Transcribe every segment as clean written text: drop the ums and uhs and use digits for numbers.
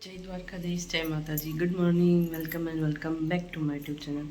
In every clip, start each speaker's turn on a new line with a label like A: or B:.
A: जय द्वारकाधीश, जय माता जी। Good morning, welcome and welcome back to my YouTube channel.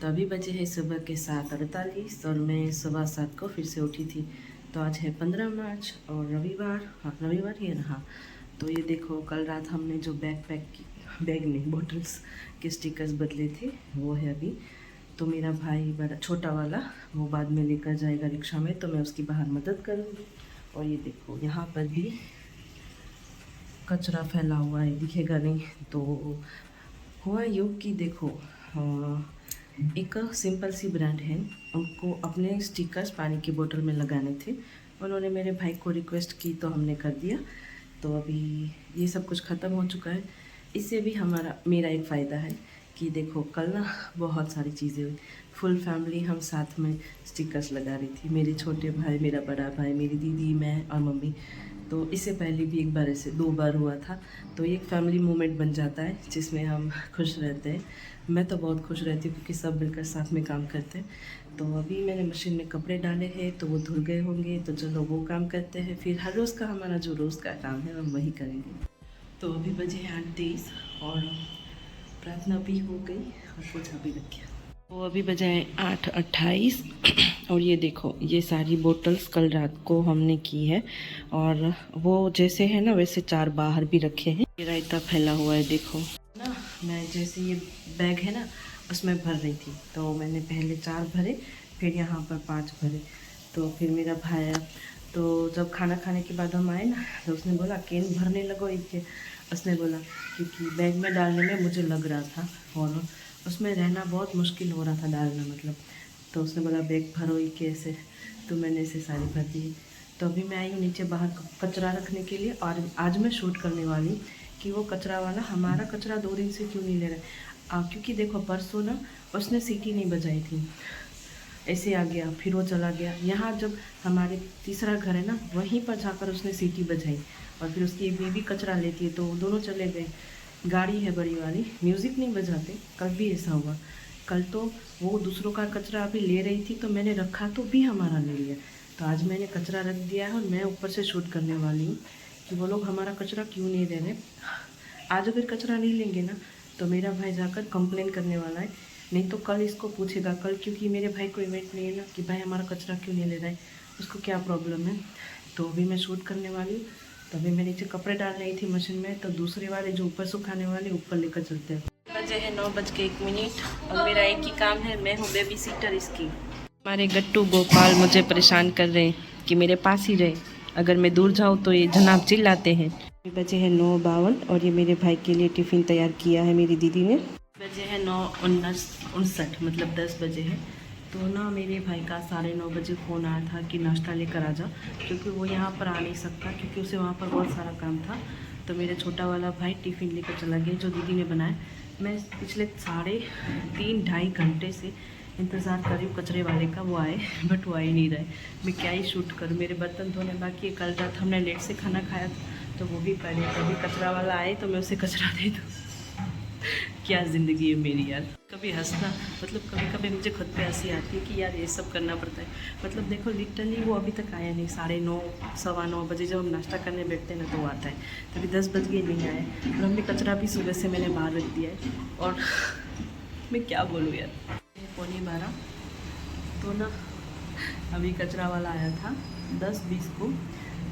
A: तो अभी बजे है सुबह के 7:48 और मैं सुबह 7 को फिर से उठी थी। तो आज है 15 मार्च और रविवार। हाँ, रविवार ही है ना। हाँ, तो ये देखो, कल रात हमने जो बैग पैक की, बैग नहीं, बॉटल्स के स्टिकर्स बदले थे, वो है अभी। तो मेरा भाई बड़ा छोटा वाला वो बाद में लेकर जाएगा रिक्शा में, तो मैं उसकी बाहर मदद करूँगी। और ये देखो, यहाँ पर भी कचरा फैला हुआ है, दिखेगा नहीं। तो हुआ यूँ कि देखो, एक सिंपल सी ब्रांड है, उनको अपने स्टिकर्स पानी की बोतल में लगाने थे। उन्होंने मेरे भाई को रिक्वेस्ट की तो हमने कर दिया। तो अभी ये सब कुछ ख़त्म हो चुका है। इससे भी मेरा एक फ़ायदा है कि देखो, कल ना बहुत सारी चीज़ें हुई। फुल फैमिली हम साथ में स्टिकर्स लगा रही थी, मेरे छोटे भाई, मेरा बड़ा भाई, मेरी दीदी, मैं और मम्मी। तो इससे पहले भी एक बार, ऐसे 2 बार हुआ था। तो ये एक फैमिली मोमेंट बन जाता है जिसमें हम खुश रहते हैं। मैं तो बहुत खुश रहती हूँ क्योंकि सब मिलकर साथ में काम करते हैं। तो अभी मैंने मशीन में कपड़े डाले हैं तो वो धुल गए होंगे, तो चलो वो काम करते हैं। फिर हर रोज़ का हमारा जो रोज़ का काम है हम वही करेंगे। तो अभी बजे हैं 8:23 और प्रार्थना भी हो गई और पोछा भी रख गया। तो अभी बजे हैं 8:28 और ये देखो, ये सारी बोतल्स कल रात को हमने की है। और वो जैसे है ना वैसे 4 बाहर भी रखे हैं। ये रायता फैला हुआ है, देखो ना। मैं जैसे ये बैग है ना उसमें भर रही थी, तो मैंने पहले 4 भरे, फिर यहाँ पर 5 भरे। तो फिर मेरा भाई आया, तो जब खाना खाने के बाद हम आए ना, तो उसने बोला कैन भरने लगो एक। उसने बोला क्योंकि बैग में डालने में मुझे लग रहा था और उसमें रहना बहुत मुश्किल हो रहा था, डालना मतलब। तो उसने बोला बैग भरो ही कैसे। तो मैंने इसे सारी भर दी। तो अभी मैं आई हूँ नीचे बाहर कचरा रखने के लिए, और आज मैं शूट करने वाली हूँ कि वो कचरा वाला हमारा कचरा 2 दिन से क्यों नहीं ले रहा है। क्योंकि देखो, परसों ना उसने सीटी नहीं बजाई थी, ऐसे आ गया, फिर वो चला गया। यहाँ जब हमारे तीसरा घर है ना, वहीं पर जाकर उसने सीटी बजाई और फिर उसकी एक बेबी कचरा लेती है, तो दोनों चले गए। गाड़ी है बड़ी वाली, म्यूज़िक नहीं बजाते। कल भी ऐसा हुआ। कल तो वो दूसरों का कचरा अभी ले रही थी, तो मैंने रखा तो भी हमारा ले लिया। तो आज मैंने कचरा रख दिया है और मैं ऊपर से शूट करने वाली हूँ कि वो लोग हमारा कचरा क्यों नहीं दे रहे। आज अगर कचरा नहीं लेंगे ना, तो मेरा भाई जाकर कंप्लेन करने वाला है। नहीं तो कल इसको पूछेगा कल, क्योंकि मेरे भाई को इवेंट नहीं है ना कि भाई हमारा कचरा क्यों नहीं ले रहा है, उसको क्या प्रॉब्लम है। तो अभी मैं शूट करने वाली हूँ। तो अभी मैं नीचे कपड़े डाल रही थी मशीन में, तो दूसरे वाले जो ऊपर सुखाने वाले ऊपर लेकर चलते हैं। बजे है 9:01 और मेरा एक ही काम है, मैं हूँ बेबी सीटर इसकी। हमारे गट्टू गोपाल मुझे परेशान कर रहे हैं कि मेरे पास ही रहे, अगर मैं दूर जाऊँ तो ये जनाब चिल्लाते हैं। बजे है 9:52 और ये मेरे भाई के लिए टिफ़िन तैयार किया है मेरी दीदी ने। बजे है 9:59, मतलब 10 बजे है। तो ना मेरे भाई का 9:30 फ़ोन आया था कि नाश्ता लेकर आ जा, क्योंकि वो यहाँ पर आ नहीं सकता क्योंकि उसे वहाँ पर बहुत सारा काम था। तो मेरा छोटा वाला भाई टिफ़िन लेकर चला गया जो दीदी ने बनाया। मैं पिछले 3.5 घंटे से इंतज़ार कर रही हूँ कचरे वाले का, वो आए बट वो आ ही नहीं रहे। मैं क्या ही शूट करूँ, मेरे बर्तन धोने बाकी है। कल रात हमने लेट से खाना खाया तो वो भी पड़े। कभी कचरा वाला आए तो मैं उसे कचरा दे दूँ। क्या ज़िंदगी है मेरी यार। कभी हंसना, मतलब कभी कभी मुझे खुद पे हंसी आती है कि यार ये सब करना पड़ता है। मतलब देखो, लिटरली वो अभी तक आया नहीं। 9:30 9:15 जब हम नाश्ता करने बैठते हैं ना, तो वो आता है। तभी 10 बज गए नहीं आए। और हमने कचरा भी सुबह से मैंने बाहर रख दिया है। और मैं क्या बोलूँ यार, 11:45 तो ना अभी कचरा वाला आया था 10:20 को,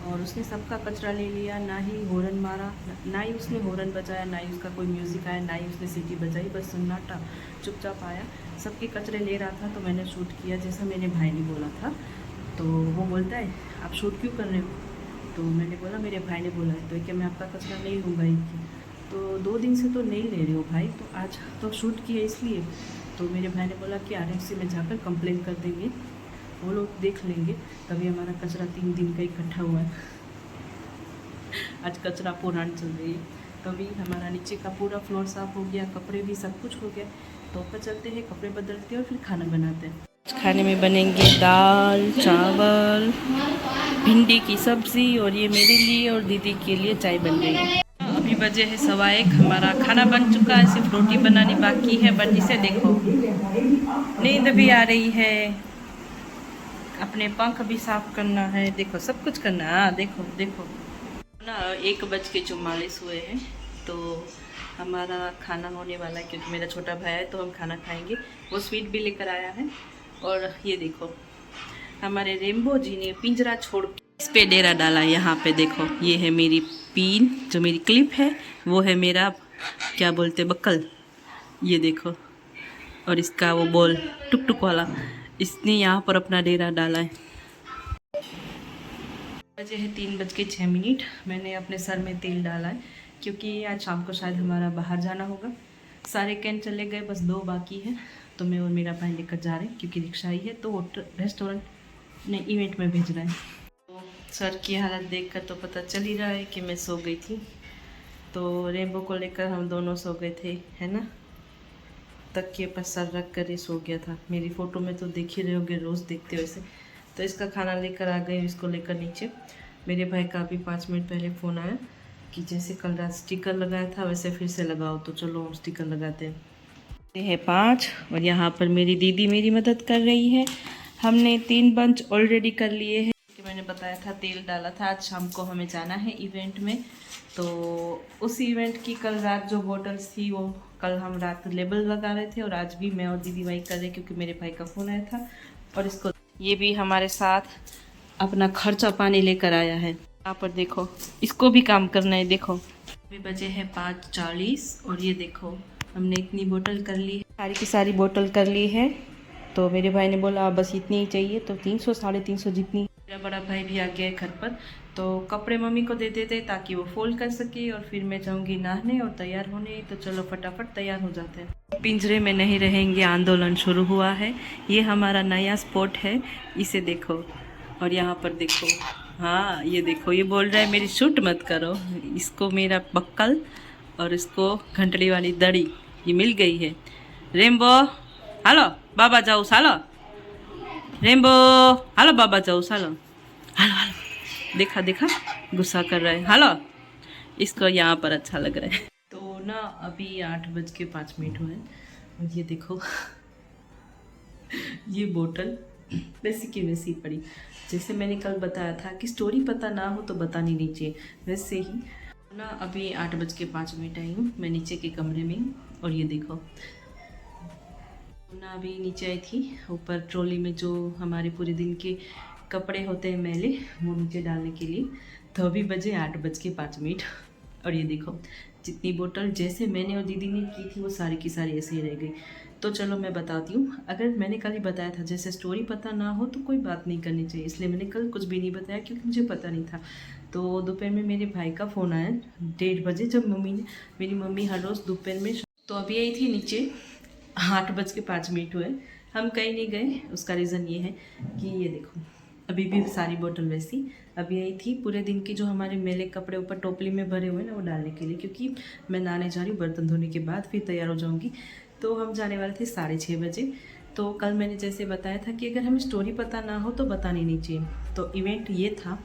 A: और उसने सबका कचरा ले लिया। ना ही हॉर्न मारा, ना ही उसने हॉर्न बजाया, ना ही उसका कोई म्यूज़िक आया, ना ही उसने सीटी बजाई। बस सन्नाटा, चुपचाप आया, सबके कचरे ले रहा था। तो मैंने शूट किया जैसा मेरे भाई ने बोला था। तो वो बोलता है आप शूट क्यों कर रहे हो। तो मैंने बोला मेरे भाई ने बोला है, तो क्या मैं आपका कचरा नहीं लूँगा एक। तो 2 दिन से तो नहीं ले रहे हो भाई, तो आज तो शूट किया इसलिए। तो मेरे भाई ने बोला कि आरएमसी में जाकर कंप्लेन कर देंगे, वो लोग देख लेंगे। तभी हमारा कचरा 3 दिन का इकट्ठा हुआ है। आज कचरा पुरान चल रही है। तभी हमारा नीचे का पूरा फ्लोर साफ़ हो गया, कपड़े भी सब कुछ हो गया। तो ऊपर चलते हैं, कपड़े बदलते हैं और फिर खाना बनाते हैं। खाने में बनेंगे दाल चावल, भिंडी की सब्ज़ी, और ये मेरे लिए और दीदी के लिए चाय बन रही है। अभी बजे है 1:15, हमारा खाना बन चुका है, सिर्फ रोटी बनानी बाकी है। बट इसे देखो, नींद भी आ रही है, अपने पंख भी साफ करना है, देखो सब कुछ करना है। हाँ देखो देखो ना, 1:44 हुए हैं। तो हमारा खाना होने वाला है क्योंकि मेरा छोटा भाई है तो हम खाना खाएंगे। वो स्वीट भी लेकर आया है। और ये देखो हमारे रेम्बो जी ने पिंजरा छोड़ के इस पे डेरा डाला। यहाँ पे देखो ये है मेरी पिन, जो मेरी क्लिप है वो है मेरा क्या बोलते बक्कल, ये देखो। और इसका वो बॉल टुक टुक वाला, इसने यहाँ पर अपना डेरा डाला है। बजे है 3:06। मैंने अपने सर में तेल डाला है क्योंकि आज शाम को शायद हमारा बाहर जाना होगा। सारे कैन चले गए, बस 2 बाकी है। तो मैं और मेरा भाई लेकर जा रहे हैं क्योंकि रिक्शा ही है तो रेस्टोरेंट ने इवेंट में भेज रहा है। तो सर की हालत देखकर तो पता चल ही रहा है कि मैं सो गई थी। तो रेम्बो को लेकर हम दोनों सो गए थे, है ना। तकिए पर सर रख कर ही सो गया था। मेरी फ़ोटो में तो देख ही रहे होगे, रोज़ देखते हो ऐसे। तो इसका खाना लेकर आ गए, इसको लेकर नीचे। मेरे भाई का अभी 5 मिनट पहले फ़ोन आया कि जैसे कल रात स्टिकर लगाया था वैसे फिर से लगाओ, तो चलो हम स्टिकर लगाते हैं। ये है 5 और यहाँ पर मेरी दीदी मेरी मदद कर रही है। हमने 3 बंच ऑलरेडी कर लिए हैं कि मैंने बताया था तेल डाला था। आज शाम को हमें जाना है इवेंट में, तो उस इवेंट की कल रात जो बॉटल्स थी वो कल हम रात लेबल लगा रहे थे और आज भी मैं और दीदी वही कर रहे क्योंकि मेरे भाई का फ़ोन आया था। और इसको ये भी हमारे साथ अपना खर्चा पानी लेकर आया है। यहाँ पर देखो इसको भी काम करना है। देखो अभी बजे हैं 5:40 और ये देखो हमने इतनी बोतल कर ली है, सारी की सारी बोतल कर ली है। तो मेरे भाई ने बोला बस इतनी ही चाहिए, तो 300 350 जितनी। मेरा बड़ा भाई भी आ गया है घर पर, तो कपड़े मम्मी को दे देते ताकि वो फोल्ड कर सके और फिर मैं जाऊंगी नहाने और तैयार होने। तो चलो फटाफट तैयार हो जाते हैं। पिंजरे में नहीं रहेंगे आंदोलन शुरू हुआ है। ये हमारा नया स्पॉट है, इसे देखो। और यहाँ पर देखो, हाँ ये देखो, ये बोल रहा है मेरी शूट मत करो। इसको मेरा बक्कल और इसको घंटड़ी वाली दड़ी ये मिल गई है। रेम्बो हालो बाबा जाओ सालो, रेम्बो हालो बाबा जाओ सालो, हालो हालो। देखा देखा गुस्सा कर रहा है। हालो, इसको यहाँ पर अच्छा लग रहा है। तो ना अभी 8:05 हुए और ये देखो ये बोतल वैसी की वैसी पड़ी। जैसे मैंने कल बताया था कि स्टोरी पता ना हो तो बतानी नहीं चाहिए, वैसे ही ना अभी 8:05 आई हूँ मैं नीचे के कमरे में। और ये देखो ना अभी नीचे आई थी, ऊपर ट्रॉली में जो हमारे पूरे दिन के कपड़े होते हैं मैले वो नीचे डालने के लिए। तो अभी बजे 8:05 और ये देखो जितनी बोतल जैसे मैंने और दीदी ने की थी वो सारी की सारी ऐसे ही रह गई। तो चलो मैं बताती हूँ। अगर मैंने कल ही बताया था जैसे स्टोरी पता ना हो तो कोई बात नहीं करनी चाहिए, इसलिए मैंने कल कुछ भी नहीं बताया क्योंकि मुझे पता नहीं था। तो दोपहर में मेरे भाई का फ़ोन आया 1:30 बजे, जब मेरी मम्मी हर रोज़ दोपहर में, तो अभी आई थी नीचे 8:05 हुए, हम कहीं नहीं गए। उसका रीज़न ये है कि ये देखो अभी भी सारी बोतल वैसी अभी आई थी। पूरे दिन के जो हमारे मैले कपड़े ऊपर टोपली में भरे हुए ना वो डालने के लिए, क्योंकि मैं नहाने जा रही हूँ, बर्तन धोने के बाद फिर तैयार हो जाऊँगी। तो हम जाने वाले थे 6:30 बजे। तो कल मैंने जैसे बताया था कि अगर हमें स्टोरी पता ना हो तो बतानी नहीं चाहिए। तो इवेंट ये था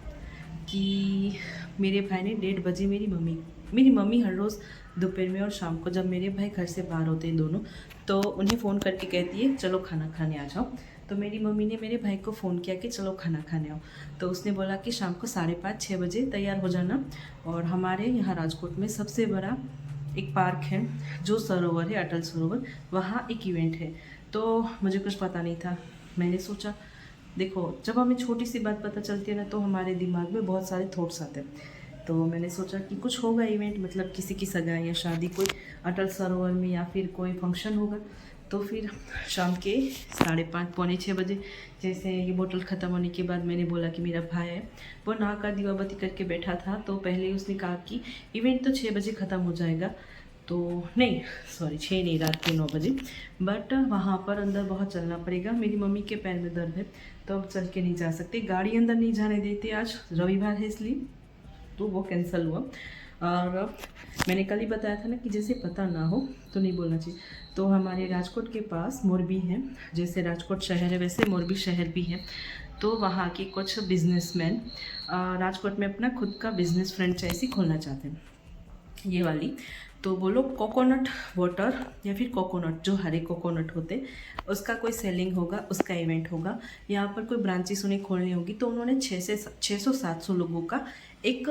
A: कि मेरे भाई ने 1:30 बजे मेरी मम्मी हर रोज़ दोपहर में और शाम को जब मेरे भाई घर से बाहर होते हैं दोनों, तो उन्हें फ़ोन करके कहती है चलो खाना खाने आ जाओ। तो मेरी मम्मी ने मेरे भाई को फ़ोन किया कि चलो खाना खाने आओ। तो उसने बोला कि शाम को 5:30-6 बजे तैयार हो जाना। और हमारे यहाँ राजकोट में सबसे बड़ा एक पार्क है जो सरोवर है, अटल सरोवर, वहाँ एक इवेंट है। तो मुझे कुछ पता नहीं था। मैंने सोचा देखो जब हमें छोटी सी बात पता चलती है ना तो हमारे दिमाग में बहुत सारे थॉट्स आते हैं। तो मैंने सोचा कि कुछ होगा इवेंट, मतलब किसी की सगाई या शादी, कोई अटल सरोवर में, या फिर कोई फंक्शन होगा। तो फिर शाम के 5:30 पौने 6 बजे जैसे ये बोतल ख़त्म होने के बाद मैंने बोला कि मेरा भाई है वो नहा कर दीवाबत्ती करके बैठा था। तो पहले उसने कहा कि इवेंट तो 6 बजे ख़त्म हो जाएगा, तो नहीं सॉरी 6 नहीं, रात के 9 बजे। बट वहाँ पर अंदर बहुत चलना पड़ेगा, मेरी मम्मी के पैर में दर्द है तो अब चल के नहीं जा सकते, गाड़ी अंदर नहीं जाने देते, आज रविवार है इसलिए, तो वो कैंसिल हुआ। और मैंने कल ही बताया था ना कि जैसे पता ना हो तो नहीं बोलना चाहिए। तो हमारे राजकोट के पास मोरबी है, जैसे राजकोट शहर है वैसे मोरबी शहर भी है। तो वहाँ के कुछ बिजनेसमैन राजकोट में अपना खुद का बिजनेस फ्रेंचाइजी खोलना चाहते हैं, ये वाली। तो वो लोग कोकोनट वाटर या फिर कोकोनट, जो हरे कोकोनट होते उसका कोई सेलिंग होगा, उसका इवेंट होगा। यहाँ पर कोई ब्रांचेस उन्हें खोलनी होगी। तो उन्होंने 600-700 लोगों का एक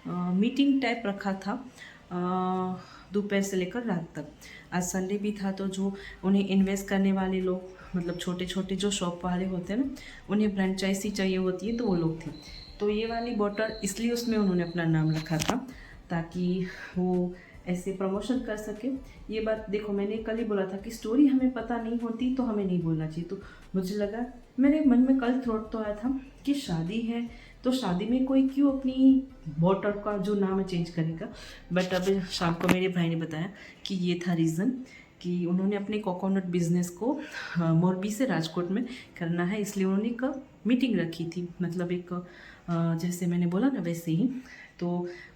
A: मीटिंग टाइप रखा था दोपहर से लेकर रात तक। आज संडे भी था, तो जो उन्हें इन्वेस्ट करने वाले लोग, मतलब छोटे छोटे जो शॉप वाले होते हैं ना, उन्हें फ्रेंचाइजी चाहिए होती है, तो वो लोग थे। तो ये वाली बॉटल इसलिए उसमें उन्होंने अपना नाम रखा था, ताकि वो ऐसे प्रमोशन कर सके। ये बात देखो, मैंने कल ही बोला था कि स्टोरी हमें पता नहीं होती तो हमें नहीं बोलना चाहिए। तो मुझे लगा, मेरे मन में कल थॉट तो आया था कि शादी है, तो शादी में कोई क्यों अपनी बॉटल का जो नाम है चेंज करेगा। बट अभी शाम को मेरे भाई ने बताया कि ये था रीज़न, कि उन्होंने अपने कोकोनट बिजनेस को मोरबी से राजकोट में करना है, इसलिए उन्होंने एक मीटिंग रखी थी। मतलब एक जैसे मैंने बोला ना वैसे ही। तो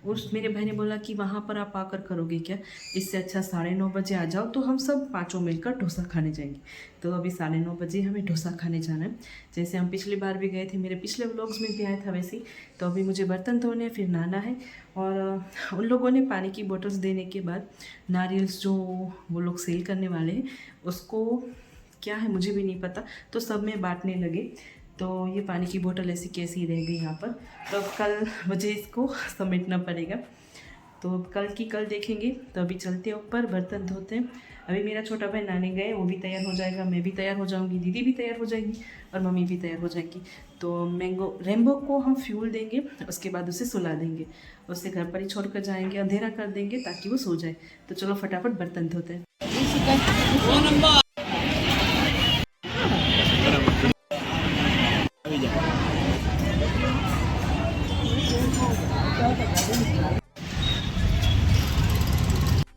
A: उस मेरे भाई ने बोला कि वहाँ पर आप आकर करोगे क्या, इससे अच्छा 9:30 बजे आ जाओ, तो हम सब पाँचों मिलकर डोसा खाने जाएंगे। तो अभी 9:30 बजे हमें डोसा खाने जाना है। जैसे हम पिछली बार भी गए थे, मेरे पिछले व्लॉग्स में भी आया था वैसे ही। तो अभी मुझे बर्तन धोने, फिर नहाना है। और उन लोगों ने पानी की बोटल्स देने के बाद नारियल्स जो वो लोग सेल करने वाले हैं, उसको क्या है मुझे भी नहीं पता, तो सब में बांटने लगे। तो ये पानी की बोतल ऐसी कैसी रह गई यहाँ पर, तो अब कल मुझे इसको समेटना पड़ेगा। तो कल की कल देखेंगे। तो अभी चलते हैं ऊपर, बर्तन धोते हैं। अभी मेरा छोटा भाई नहाने गए, वो भी तैयार हो जाएगा, मैं भी तैयार हो जाऊंगी, दीदी भी तैयार हो जाएगी और मम्मी भी तैयार हो जाएगी। तो रेम्बो को हम फ्यूल देंगे, उसके बाद उसे सुला देंगे, उसे घर पर ही छोड़ कर जाएंगे, अंधेरा कर देंगे ताकि वो सो जाए। तो चलो फटाफट बर्तन धोते हैं।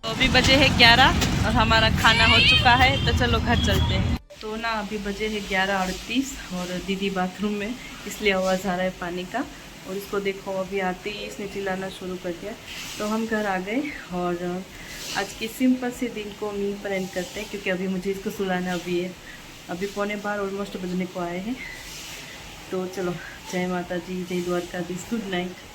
A: अभी बजे है 11 और हमारा खाना हो चुका है, तो चलो घर चलते हैं। तो ना अभी बजे है 11:38 और दीदी बाथरूम में, इसलिए आवाज़ आ रहा है पानी का। और इसको देखो, अभी आते ही इसने चिल्लाना शुरू कर दिया। तो हम घर आ गए और आज के सिंपल से दिन को नींद पर एंड करते हैं, क्योंकि अभी मुझे इसको सुलाना भी है। अभी 11:15 ऑलमोस्ट बजने को आए हैं। तो चलो, जय माता जी, जय द्वारकाधीश, गुड नाइट।